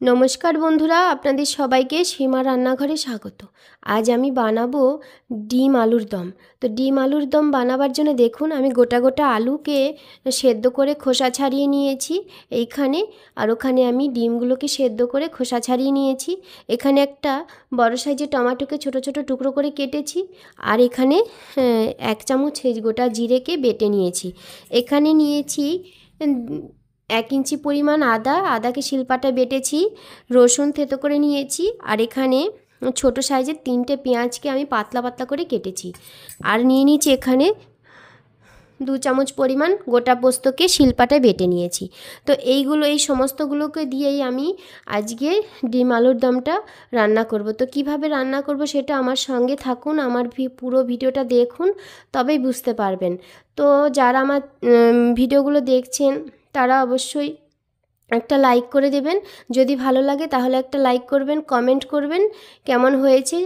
নমস্কার বন্ধুরা, আপনাদের সবাইকে সীমা রান্নাঘরে স্বাগত। আজ আমি বানাবো ডিম আলুর দম। তো ডিম আলুর দম বানাবার জন্য দেখুন, আমি গোটা গোটা আলুকে সেদ্ধ করে খোসা ছাড়িয়ে নিয়েছি এইখানে। আর ওখানে আমি ডিমগুলোকে সেদ্ধ করে খোসা ছাড়িয়ে নিয়েছি। এখানে একটা বড় সাইজের টমেটোকে ছোট ছোট টুকরো করে কেটেছি। আর এখানে 1 চামচ গোটা জিরেকে বেটে নিয়েছি। এখানে নিয়েছি 1 ইঞ্চি পরিমাণ আদাকে শিলপাটায় বেটেছি। রসুন থেতো করে নিয়েছি। আর এখানে ছোট সাইজের 3টে পেঁয়াজকে আমি পাতলা পাতলা করে কেটেছি। আর নিয়ে নিয়েছি এখানে 2 চামচ পরিমাণ গোটা পোস্তকে শিলপাটায় বেটে নিয়েছি। তো এই সমস্তগুলোকে দিয়েই আমি আজকে ডিম আলুর দমটা রান্না করব। তো কিভাবে রান্না করব সেটা আমার সঙ্গে থাকুন, আমার পুরো ভিডিওটা দেখুন, তবেই বুঝতে পারবেন। তো যারা আমার ভিডিওগুলো দেখছেন তারা অবশ্যই একটা লাইক করে দেবেন। যদি ভালো লাগে তাহলে একটা লাইক করবেন, কমেন্ট করবেন কেমন হয়েছে।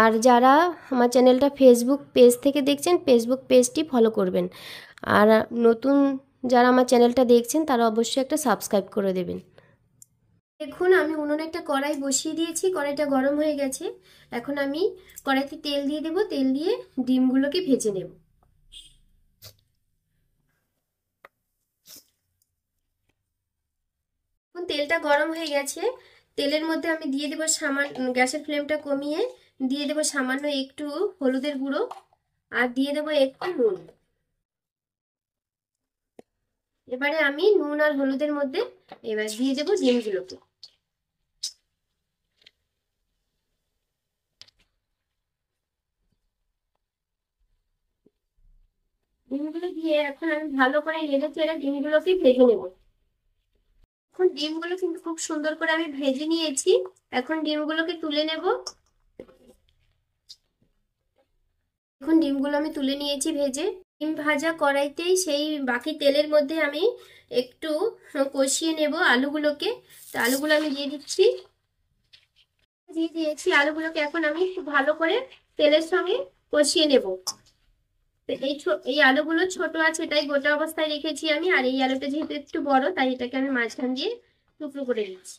আর যারা আমার চ্যানেলটা ফেসবুক পেজ থেকে দেখছেন, ফেসবুক পেজটি ফলো করবেন। আর নতুন যারা আমার চ্যানেলটা দেখছেন তারা অবশ্যই একটা সাবস্ক্রাইব করে দেবেন। দেখুন, আমি উনুনে একটা কড়াই বসিয়ে দিয়েছি। কড়াইটা গরম হয়ে গেছে। এখন আমি কড়াইতে তেল দিয়ে দেব। তেল দিয়ে ডিমগুলোকে ভেজে নেব। তেলটা গরম হয়ে গেছে। তেলের মধ্যে আমি দিয়ে দেবো গ্যাসের ফ্লেমটা কমিয়ে দিয়ে দেবো সামান্য একটু হলুদের গুঁড়ো, আর দিয়ে দেবো একটু নুন। এবারে আমি নুন আর হলুদের মধ্যে এবার দিয়ে দেবো ডিমগুলোকে। ডিমগুলো দিয়ে এখন আমি ভালো করে নেড়ে চেড়ে ডিমগুলোকে ভেজে নেব। এখন ডিমগুলো কিন্তু খুব সুন্দর করে আমি ভেজে নিয়েছি। এখন ডিমগুলোকে তুলে নেব। এখন ডিমগুলো আমি তুলে নিয়েছি ভেজে। ডিম ভাজা কড়াইতেই সেই বাকি তেলের মধ্যে আমি একটু কষিয়ে নেব আলুগুলোকে। তো আলুগুলো আমি দিয়ে দিচ্ছি। দিয়ে দিয়েছি আলুগুলোকে। এখন আমি খুব ভালো করে তেলের সঙ্গে কষিয়ে নেব। তো এই আলুগুলো ছোট আছে তাই গোটা অবস্থায় রেখেছি আমি। আর এই আলুটা যেহেতু একটু বড় তাই এটাকে আমি মাঝখান দিয়ে টুকরো করে দিচ্ছি।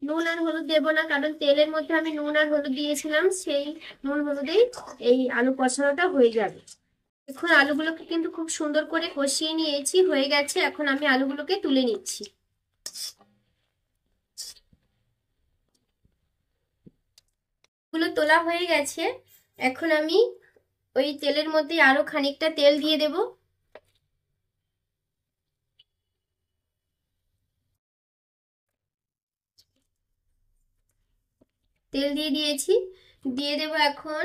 নুন আর হলুদ দেবো না, কারণ তেলের মধ্যে আমি নুন আর হলুদ দিয়েছিলাম। সেই নুন হলুদেই এই আলু কষানোটা হয়ে যাবে। এখন আলুগুলোকে কিন্তু খুব সুন্দর করে কষিয়ে নিয়েছি, হয়ে গেছে। এখন আমি আলুগুলোকে তুলে নিচ্ছি। গুলো তোলা হয়ে গেছে। এখন আমি ওই তেলের মধ্যে আরো খানিকটা তেল দিয়ে দেব। তেল দিয়ে দিয়েছি। দিয়ে দেব এখন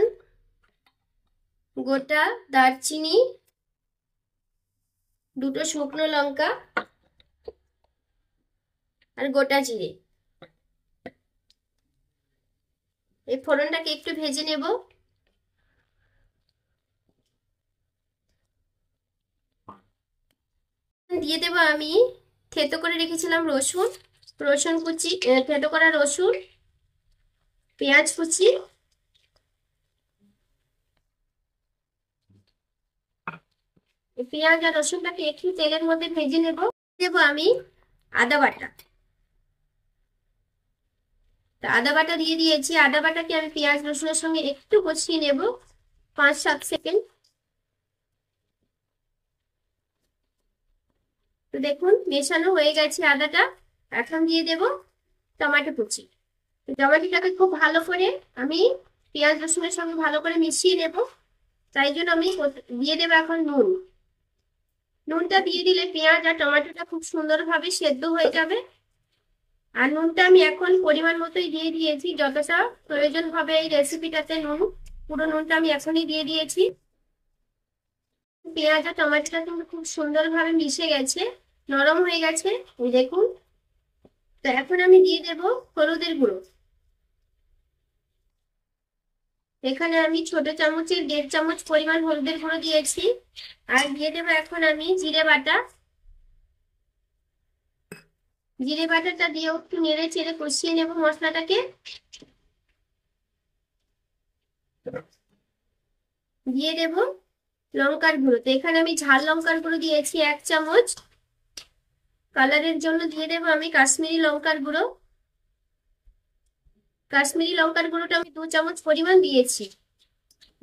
গোটা দারচিনি, 2টো শুকনো লঙ্কা আর গোটা জিরে। এই ফোড়নটাকে একটু ভেজে নেব। দিয়ে দেব আমি থেতো করে রেখেছিলাম রসুন, রসুন কুচি, থেতো করা রসুন, পেঁয়াজ কুচি, পেঁয়াজ আর রসুনটাকে একটু তেলের মধ্যে ভেজে নেব। দেবো আমি আদা বাটা। তো আদা বাটা দিয়ে দিয়েছি। আদা বাটাকে আমি পেঁয়াজ রসুনের সঙ্গে একটু কষিয়ে নেব 5-7 সেকেন্ড। তো দেখুন মেশানো হয়ে গেছে আদাটা। এখন দিয়ে দেব টমেটো কুচি। টমেটোটাকে খুব ভালো করে আমি পেঁয়াজ রসুনের সঙ্গে ভালো করে মিশিয়ে নেব। তাই জন্য আমি দিয়ে দেবো এখন নুন। নুনটা দিয়ে দিলে পেঁয়াজ আর টমেটোটা খুব সুন্দরভাবে সেদ্ধ হয়ে যাবে। আর নুনটা আমি এখন পরিমাণ মতোই দিয়ে দিয়েছি, যতটা প্রয়োজন হবে এই রেসিপিটাতে নুন। পুরো নুনটা আমি এখনই দিয়ে দিয়েছি। পেঁয়াজ আর টমেটোটা কিন্তু খুব সুন্দরভাবে মিশে গেছে, নরম হয়ে গেছে, দেখুন। তো এখন আমি দিয়ে দেব হলুদের গুঁড়ো। এখানে আমি ছোট চামচের 1.5 চামচ পরিমাণ হলুদের গুঁড়ো দিয়েছি। আর দিয়ে দেবো এখন আমি জিরে বাটা। জিরে বাটাটা দিয়ে একটু নেড়ে চেড়ে কষিয়ে নেব মশলাটাকে। দিয়ে দেব লঙ্কার গুঁড়ো। তো এখানে আমি ঝাল লঙ্কার গুঁড়ো দিয়েছি 1 চামচ। কালারের জন্য দিয়ে দেবো আমি কাশ্মীরি লঙ্কার গুঁড়ো। কাশ্মীরি লঙ্কার গুঁড়োটা আমি 2 চামচ পরিমাণ দিয়েছি।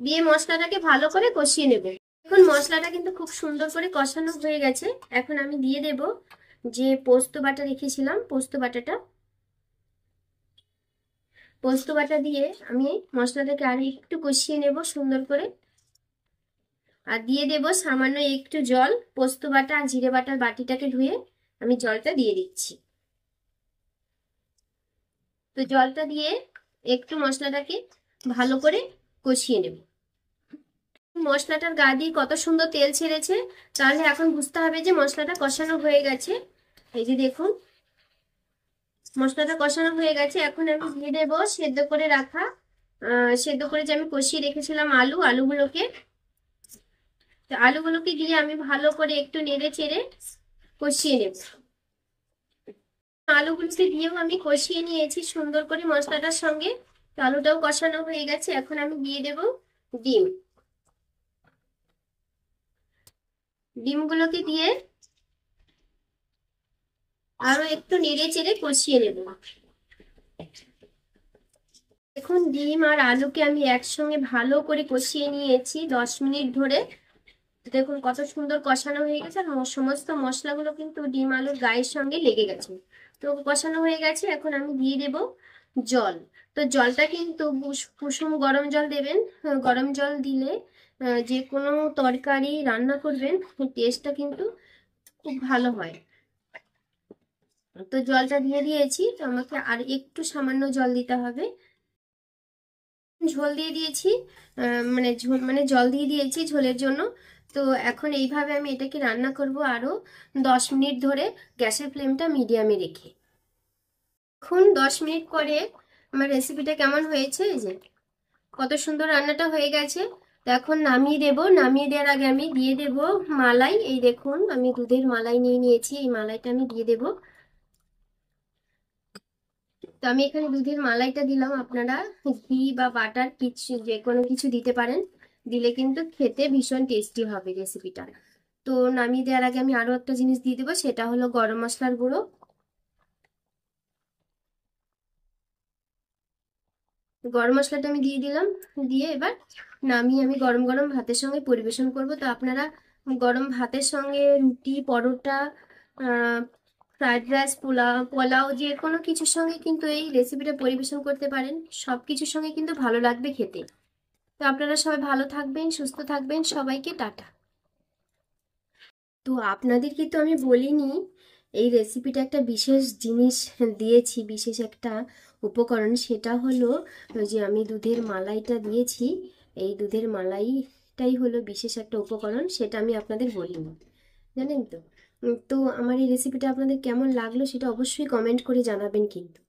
দিয়ে মশলাটাকে ভালো করে কষিয়ে নেব। এখন মশলাটা কিন্তু খুব সুন্দর করে কষানো হয়ে গেছে। এখন আমি দিয়ে দেব যে পোস্ত বাটা রেখেছিলাম, পোস্ত বাটা দিয়ে আমি মশলাটাকে আর একটু কষিয়ে নেব সুন্দর করে। আর দিয়ে দেব সামান্য একটু জল। পোস্ত বাটা আর জিরে বাটার বাটিটাকে ধুয়ে আমি জলটা দিয়ে দিচ্ছি। তো জলটা দিয়ে একটু মশলাটাকে ভালো করে কষিয়ে নেব। মশলাটার গা দিয়ে কত সুন্দর তেল ছেড়েছে, তাহলে এখন বুঝতে হবে যে মশলাটা কষানো হয়ে গেছে। এই যে দেখুন মশলাটা কষানো হয়ে গেছে। এখন আমি দিয়ে দেবো সেদ্ধ করে রাখা, সেদ্ধ করে যে আমি কষিয়ে রেখেছিলাম আলুগুলোকে। তো আলুগুলোকে দিয়ে আমি ভালো করে একটু নেড়ে চেড়ে কষিয়ে নেব। আলুগুলোকে দিয়েও আমি কষিয়ে নিয়েছি সুন্দর করে মশলাটার সঙ্গে। আলুটাও কষানো হয়ে গেছে। এখন আমি দিয়ে দেব ডিম। ডিমগুলোকে দিয়ে আরো একটু নেড়ে চেড়ে কষিয়ে নেব। দেখুন ডিম আর আলুকে আমি একসঙ্গে ভালো করে কষিয়ে নিয়েছি 10 মিনিট ধরে। দেখুন কত সুন্দর কষানো হয়ে গেছে। আর সমস্ত মশলাগুলো কিন্তু ডিম আলুর গায়ের সঙ্গে লেগে গেছে। তো কষানো হয়ে গেছে। এখন আমি দিয়ে দেব জল। তো জলটা কিন্তু কুসুম গরম জল দেবেন। গরম জল দিলে যে কোনো তরকারি রান্না করবেন টেস্টটা কিন্তু খুব ভালো হয়। তো জলটা দিয়ে দিয়েছি। তো আমাকে আর একটু সামান্য জল দিতে হবে। ঝোল দিয়ে দিয়েছি, মানে জল দিয়ে দিয়েছি ঝোলের জন্য। তো এখন এইভাবে আমি এটাকে রান্না করব আরো 10 মিনিট ধরে, গ্যাসের ফ্লেমটা মিডিয়ামে রেখে। এখন 10 মিনিট পরে আমার রেসিপিটা কেমন হয়েছে, এই যে কত সুন্দর রান্নাটা হয়ে গেছে। তো এখন নামিয়ে দেব। নামিয়ে দেওয়ার আগে আমি দিয়ে দেব মালাই। এই দেখুন আমি দুধের মালাই নিয়ে নিয়েছি, এই মালাইটা আমি দিয়ে দেব। তো আমি এখানে দুধের মালাইটা দিলাম। আপনারা ঘি বা বাটার কিছু যে কোনো কিছু দিতে পারেন, দিলে কিন্তু খেতে ভীষণ টেস্টি হবে রেসিপিটা। তো নামিয়ে দেওয়ার আগে আমি আরো একটা জিনিস দিয়ে দেবো, সেটা হলো গরম মশলার গুঁড়ো। গরম মশলাটা আমি দিয়ে দিলাম। দিয়ে এবার নামিয়ে আমি গরম গরম ভাতের সঙ্গে পরিবেশন করব। তো আপনারা গরম ভাতের সঙ্গে রুটি, পরোটা, ফ্রাইড রাইস, পোলাও যে কোনো কিছুর সঙ্গে কিন্তু এই রেসিপিটা পরিবেশন করতে পারেন। সব কিছুর সঙ্গে কিন্তু ভালো লাগবে খেতে। তো আপনারা সবাই ভালো থাকবেন, সুস্থ থাকবেন, সবাইকে টাটা। তো আপনাদেরকে তো আমি বলিনি এই রেসিপিটা একটা বিশেষ জিনিস দিয়েছি, বিশেষ একটা উপকরণ। সেটা হলো যে আমি দুধের মালাইটা দিয়েছি। এই দুধের মালাইটাই হলো বিশেষ একটা উপকরণ, সেটা আমি আপনাদের বলিনি, জানেন তো। তো আমার এই রেসিপিটা আপনাদের কেমন লাগলো সেটা অবশ্যই কমেন্ট করে জানাবেন কিন্তু।